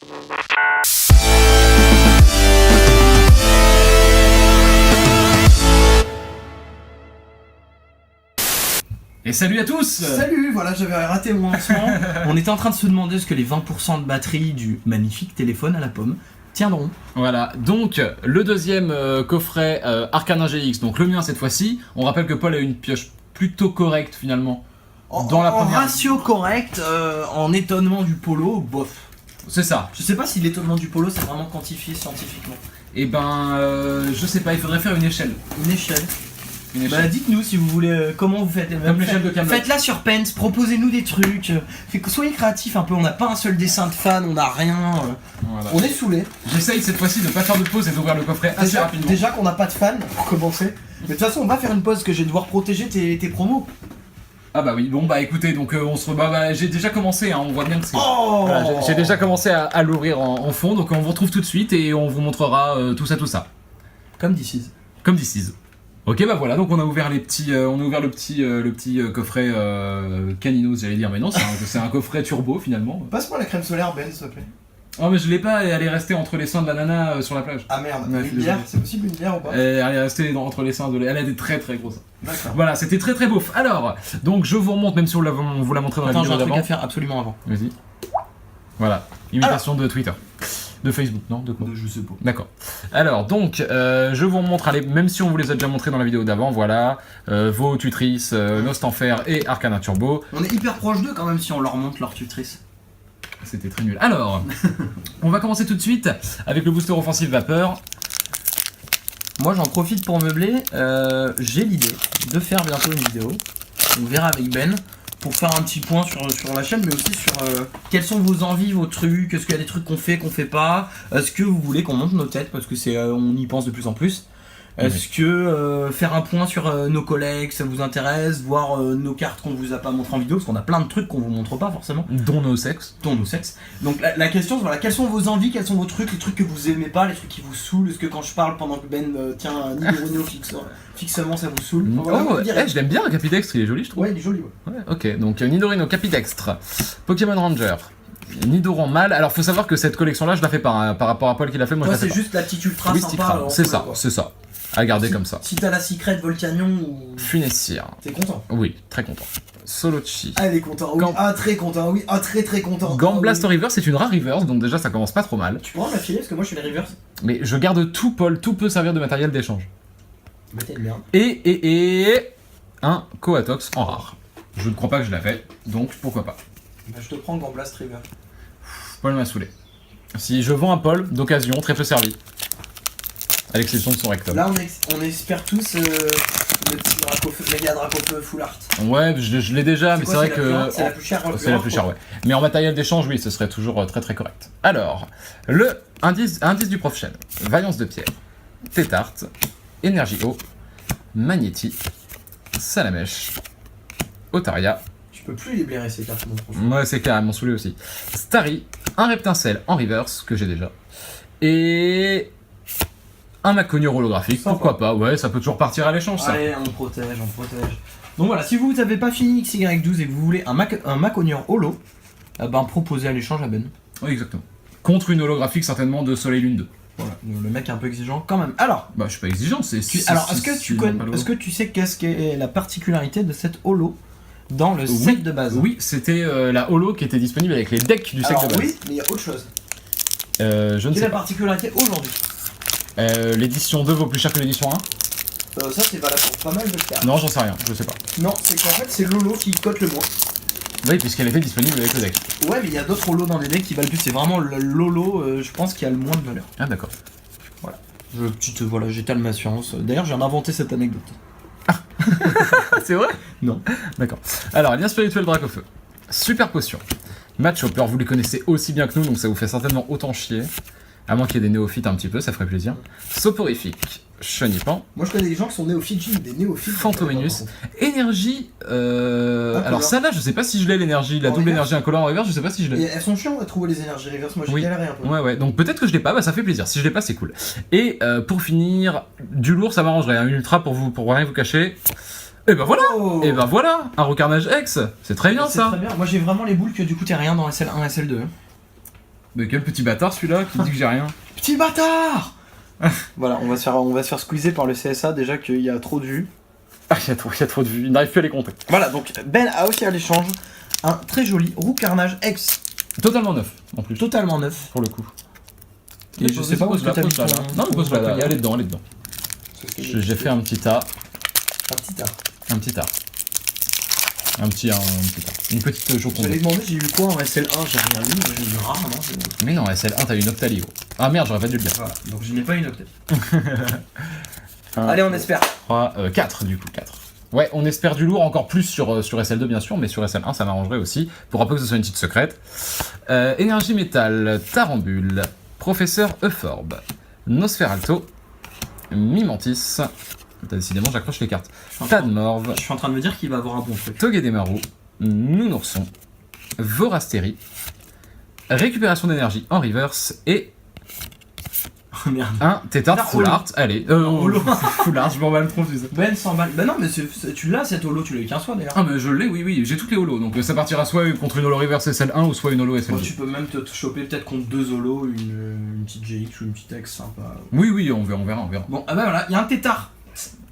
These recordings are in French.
Et salut à tous. Salut, voilà, j'avais raté mon lancement. On était en train de se demander ce que les 20% de batterie du magnifique téléphone à la pomme tiendront. Voilà, donc le deuxième coffret Arcane 1GX, donc le mien cette fois-ci. On rappelle que Paul a eu une pioche plutôt correcte finalement. Dans la première... En ratio correct, en étonnement du polo, bof. C'est ça. Je sais pas si l'étonnement du polo c'est vraiment quantifié scientifiquement. Et ben, je sais pas, il faudrait faire une échelle. Une échelle. Une échelle. Bah dites-nous si vous voulez comment vous faites. Comme l'échelle de Camelot. Faites-la sur Pens, proposez-nous des trucs. Soyez créatifs un peu, on n'a pas un seul dessin de fan, on n'a rien. Voilà. On est saoulés. J'essaye cette fois-ci de pas faire de pause et d'ouvrir le coffret assez rapidement. Déjà qu'on n'a pas de fans pour commencer. Mais de toute façon on va faire une pause que je vais devoir protéger tes promos. Ah bah oui, bon bah écoutez, donc on se j'ai déjà commencé, hein, on voit bien que c'est... Oh Voilà, j'ai déjà commencé à l'ouvrir en fond, donc on vous retrouve tout de suite et on vous montrera tout ça. Comme This Comme This Is. Ok bah voilà, donc on a ouvert le petit coffret Caninos, j'allais dire, mais non, c'est un coffret turbo finalement. Passe-moi la crème solaire Ben s'il te plaît. Oh mais je l'ai pas, elle est restée entre les seins de la nana sur la plage. Ah merde, Ouais, une bière, c'est possible une bière ou pas? Elle est restée entre les seins de elle a des très très grosses. D'accord. Voilà, c'était très très beau. Alors, donc je vous remonte, même si on vous l'a montré dans la Attends, j'ai vidéo un truc d'avant. à faire absolument avant. Vas-y. Voilà, imitation de Twitter. De Facebook, non? De quoi? Je sais pas. D'accord. Alors, donc, je vous remontre, même si on vous les a déjà montrés dans la vidéo d'avant, voilà, vos tutrices, Lost Enfer et Arcana Turbo. On est hyper proche d'eux quand même si on leur montre leur tutrice. C'était très nul. Alors, on va commencer tout de suite avec le booster offensif vapeur. Moi j'en profite pour meubler, j'ai l'idée de faire bientôt une vidéo, on verra avec Ben, pour faire un petit point sur la chaîne, mais aussi sur quelles sont vos envies, vos trucs, est-ce qu'il y a des trucs qu'on fait pas, est-ce que vous voulez qu'on monte nos têtes, parce que on y pense de plus en plus. Est-ce que faire un point sur nos collègues, ça vous intéresse, voir nos cartes qu'on vous a pas montré en vidéo, parce qu'on a plein de trucs qu'on vous montre pas forcément. Dont nos sexes. Donc la question c'est voilà, quelles sont vos envies, quels sont vos trucs, les trucs que vous aimez pas, les trucs qui vous saoulent, est-ce que quand je parle pendant que Ben tient un Nidorino fixement ça vous saoule? Enfin, voilà, je l'aime bien, Capidextre, il est joli je trouve. Ouais, il est joli, ouais. Ouais, ok, donc Nidorino, Capidextre, Pokémon Ranger, Nidoran mâle. Alors faut savoir que cette collection là je la fais pas, par rapport à Paul qui l'a fait, moi toi, je la fais c'est juste la petite ultra pas. sympa. C'est ça. À garder comme ça. Si t'as la Secret Volcanion ou... Funessir. T'es content? Oui, très content. Solochi. Ah, elle est content, oui. Très content, oui. Très content. Gamblaster Reverse, c'est une rare reverse, donc déjà ça commence pas trop mal. Tu pourras m'affiler parce que moi je fais les reverse. Mais je garde tout, Paul, tout peut servir de matériel d'échange. Bah t'es une merde. Et un Coatox en rare. Je ne crois pas que je l'avais, donc pourquoi pas. Bah je te prends Gamblast River. Paul m'a saoulé. Si je vends un Paul, d'occasion, très peu servi. À l'exception de son rectum. Là on espère tous le petit méga Dracofeu full art. Ouais, je l'ai déjà, mais c'est vrai que... C'est la plus chère. C'est la plus chère, ouais. Mais en matériel d'échange, oui, ce serait toujours très très correct. Alors, le indice du prof chaîne. Vaillance de pierre, Tétarte, Énergie eau, Magnéti, Salamèche, Otaria. Tu peux plus les blairer ces cartes, mon prof. Ouais, c'est carrément saoulé aussi. Starry, un Reptincelle en reverse, que j'ai déjà. Et... un Maconior holographique, Sympa. pourquoi pas, ouais, ça peut toujours partir à l'échange, ça. Allez, on protège. Donc voilà, si vous n'avez pas fini XY12 et que vous voulez un Maconior holo, ben proposez à l'échange à Ben. Oui, exactement. Contre une holographique certainement de Soleil Lune 2. Voilà, le mec est un peu exigeant quand même. Alors, Bah, je suis pas exigeant, c'est... alors est-ce que tu sais qu'est-ce qu'est la particularité de cette holo dans le set de base? Oui, c'était la holo qui était disponible avec les decks du set de base. Oui, mais il y a autre chose. Je ne Quelle est sais la pas. particularité aujourd'hui? L'édition 2 vaut plus cher que l'édition 1? Ça c'est valable pour pas mal de cartes. Non, j'en sais rien, je sais pas. Non, c'est qu'en fait c'est l'holo qui cote le moins. Oui, puisqu'elle était disponible avec le deck. Ouais, mais il y a d'autres holos dans les decks qui valent plus. C'est vraiment l'holo, je pense, qui a le moins de valeur. Ah, d'accord. Voilà, j'étale ma science. D'ailleurs, j'ai inventé cette anecdote. C'est vrai? Non. D'accord. Alors, lien spirituel Dracofeu. Super potion. Match Hopper, vous les connaissez aussi bien que nous, donc ça vous fait certainement autant chier. À moins qu'il y ait des néophytes un petit peu, ça ferait plaisir. Soporifique. Chenipan. Moi, je connais des gens qui sont néophytes, j'ai des néophytes. Fantominus. Énergie. Alors, ça là, je sais pas si je l'ai l'énergie. La En double reverse. énergie incolore en reverse, je sais pas si je l'ai. Et elles sont chiantes à trouver les énergies reverse. Moi, j'ai Oui. galéré un peu. Ouais, donc peut-être que je l'ai pas, bah ça fait plaisir. Si je l'ai pas, c'est cool. Et pour finir, du lourd, ça m'arrangerait. Une ultra pour rien vous cacher. Et ben voilà. Oh. Et ben voilà, un recarnage X. C'est très bien C'est ça. très bien. Moi, j'ai vraiment les boules que du coup, t'es rien dans SL1, SL2. Mais quel petit bâtard celui-là qui dit que j'ai rien. Petit bâtard. Voilà, on va se faire squeezer par le CSA déjà qu'il y a trop de vues. Ah, il y a trop de vues, il n'arrive plus à les compter. Voilà, donc Ben a aussi à l'échange un très joli Roux Carnage X. Totalement neuf, en plus. Totalement neuf. Pour le coup. Et je sais pas où est-ce que t'as mis ton... Non, pose-la là. Elle est dedans, elle est dedans. J'ai fait un petit tas. Un petit tas. Un petit tas. Un petit tas. Une petite joconde. J'allais demander, j'ai eu quoi en SL1? J'ai rien eu, mais j'ai eu rare, non? Mais non, SL1, t'as eu une Octalio. Ah merde, j'aurais pas dû le dire. Voilà, donc je n'ai pas une octave. Allez, on espère. 3, 4 du coup, 4. Ouais, on espère du lourd, encore plus sur SL2 bien sûr, mais sur SL1 ça m'arrangerait aussi, pour un peu que ce soit une petite secrète. Énergie Métal, Tarambule, Professeur Euphorbe, Nosferalto, Mimantis, décidément j'accroche les cartes, Tadmorve, Je suis en train de me dire qu'il va avoir un bon truc. Togedemaru, Nounourson, Vorasteri, Récupération d'énergie en reverse et Oh merde. un Tétard Full Art. Allez, Holo. Full Art, je m'en bats le confuse. Ben 100 balles. Bah non, mais tu l'as cette holo, tu l'as eu qu'un soir d'ailleurs. Ah mais je l'ai, oui, j'ai toutes les holos, donc ça partira soit contre une holo reverse SL1 ou soit une holo SL2. Bon, tu peux même te choper peut-être contre 2 holos, une petite GX ou une petite X sympa. Oui, on verra. Bon, ah bah voilà, il y a un tétard.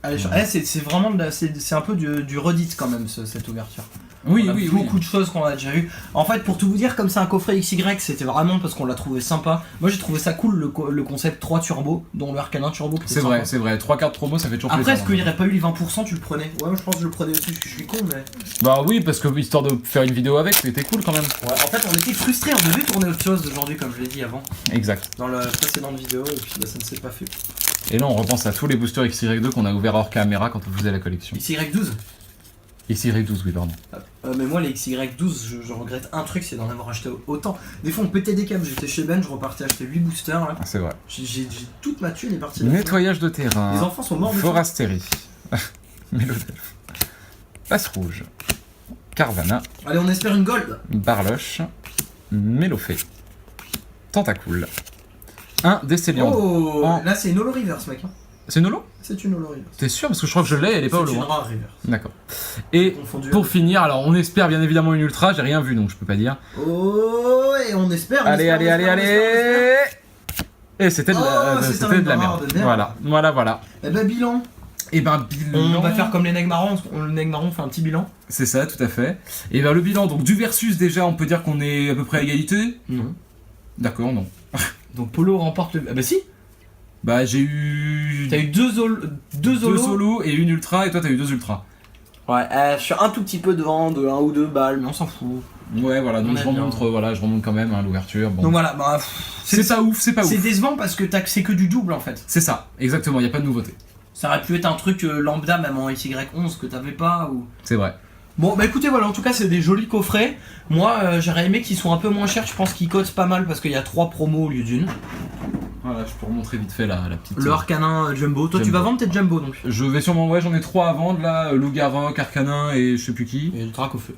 Allez, c'est vraiment c'est un peu du redit quand même cette ouverture. Oui, On a beaucoup de choses qu'on a déjà vu. En fait, pour tout vous dire, comme c'est un coffret XY, c'était vraiment parce qu'on l'a trouvé sympa. Moi, j'ai trouvé ça cool le concept 3 turbo, dont le Arcanin turbo. C'est vrai, 3 cartes promo, ça fait toujours plaisir. Après, est-ce qu'il n'y aurait pas eu les 20%, tu le prenais? Ouais, je pense que je le prenais aussi parce que je suis con, mais. Bah oui, parce que histoire de faire une vidéo avec, c'était cool quand même. Ouais, en fait, on était frustrés, on devait tourner autre chose aujourd'hui, comme je l'ai dit avant, Exact. dans la précédente vidéo, et puis bah, ça ne s'est pas fait. Et là, on repense à tous les boosters XY2 qu'on a ouverts hors caméra quand on faisait la collection. XY12 XY12, oui, pardon. mais moi, les XY12, je regrette un truc, c'est d'en avoir acheté autant. Des fois, on pétait des câbles, j'étais chez Ben, je repartais acheter 8 boosters là. Ah, c'est vrai. J'ai toute ma thune est partie. Nettoyage de terrain. Les enfants sont morts de faim. Forasteri. Mélodelphe. Passe rouge. Carvana. Allez, on espère une gold. Barloche. Mélofée. Tentacool. Un Décéliandre. Oh, En- là c'est une holo reverse, mec. Hein. C'est une holo? C'est une holo reverse. T'es sûr? Parce que je crois que je l'ai, elle est pas C'est holo. une hein. rare reverse. D'accord. Et Confondu pour avec- finir, alors on espère bien évidemment une ultra, j'ai rien vu donc je peux pas dire. Oh, et on espère. Allez. Et c'était de Oh, la, c'est c'était un de la noir merde. de merde. Voilà. Eh ben, bilan. Et ben bilan. On va faire comme les nègres marrons, le nègre marron fait un petit bilan. C'est ça, tout à fait. Et ben le bilan, donc du versus déjà, on peut dire qu'on est à peu près à égalité. Non. D'accord, non. Donc Polo remporte le. Ah bah si. Bah j'ai eu. T'as eu deux deux solos. solos et une ultra, et toi t'as eu 2 ultras. Ouais, je suis un tout petit peu devant de 1 ou 2 balles, mais on s'en fout. Ouais, voilà, donc On je est remonte, bien. voilà, je remonte quand même hein, l'ouverture. Bon. Donc voilà, bah. C'est pas ouf, c'est pas C'est ouf. décevant parce que c'est que du double en fait. C'est ça, exactement, y a pas de nouveauté. Ça aurait pu être un truc lambda même en XY11 que t'avais pas ou. C'est vrai. Bon bah écoutez voilà, en tout cas c'est des jolis coffrets. Moi j'aurais aimé qu'ils soient un peu moins chers, je pense qu'ils cotent pas mal parce qu'il y a 3 promos au lieu d'une. Voilà, je peux remontrer vite fait la petite. Le Arcanin Jumbo, toi tu Jumbo. vas vendre tes Jumbo donc. Je vais sûrement, ouais, j'en ai 3 à vendre là, Loup-Garok, Arcanin et je sais plus qui. Et le drac au feu.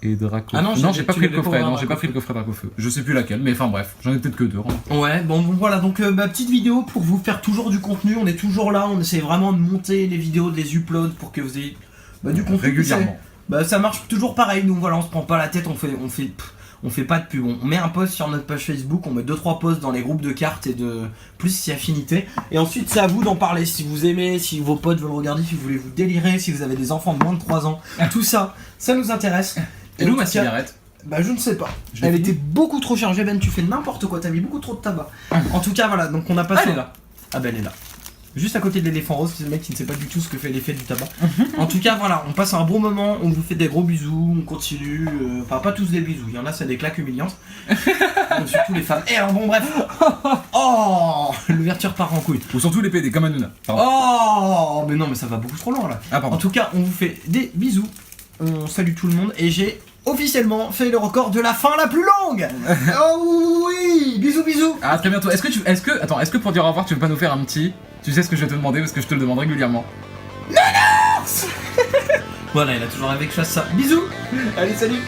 Et Draco. Ah non, j'ai pas tu pris le l'avais pas coffret, ouvert, non, j'ai pas pris le coffret Dracofeu. Je sais plus laquelle, mais enfin bref, j'en ai peut-être que 2. Hein. Ouais, bon voilà, donc petite vidéo pour vous faire toujours du contenu, on est toujours là, on essaie vraiment de monter les vidéos, de les upload pour que vous ayez du contenu. Régulièrement. Bah ça marche toujours pareil, nous voilà, on se prend pas la tête, on fait pas de pub, on met un post sur notre page Facebook, on met 2-3 posts dans les groupes de cartes et de plus si affinité, et ensuite c'est à vous d'en parler, si vous aimez, si vos potes veulent regarder, si vous voulez vous délirer, si vous avez des enfants de moins de 3 ans, tout ça, ça nous intéresse. Et nous, en ma tout cas, cigarette? bah je ne sais pas, Je l'ai elle fini. était beaucoup trop chargée, Ben, tu fais n'importe quoi, t'as mis beaucoup trop de tabac. En tout cas voilà, donc on a passé... Elle est là. Ah ben elle est là. Juste à côté de l'éléphant rose, c'est le mec qui ne sait pas du tout ce que fait l'effet du tabac. En tout cas, voilà, on passe un bon moment, on vous fait des gros bisous, on continue. Enfin, pas tous des bisous, il y en a, c'est des claques humiliantes. Surtout les femmes. Et alors, bon, bref. Oh, l'ouverture part en couille. Ou surtout les PD, comme Hanouna. Pardon. Oh, mais non, mais ça va beaucoup trop loin là. Ah, En pardon. tout cas, on vous fait des bisous. On salue tout le monde et j'ai officiellement fait le record de la fin la plus longue. Oh oui, bisous, bisous. À très bientôt. Est-ce que pour dire au revoir, tu veux pas nous faire un petit. Tu sais ce que je vais te demander parce que je te le demande régulièrement. Voilà, il a toujours avec chasse ça. Bisous. Allez, salut.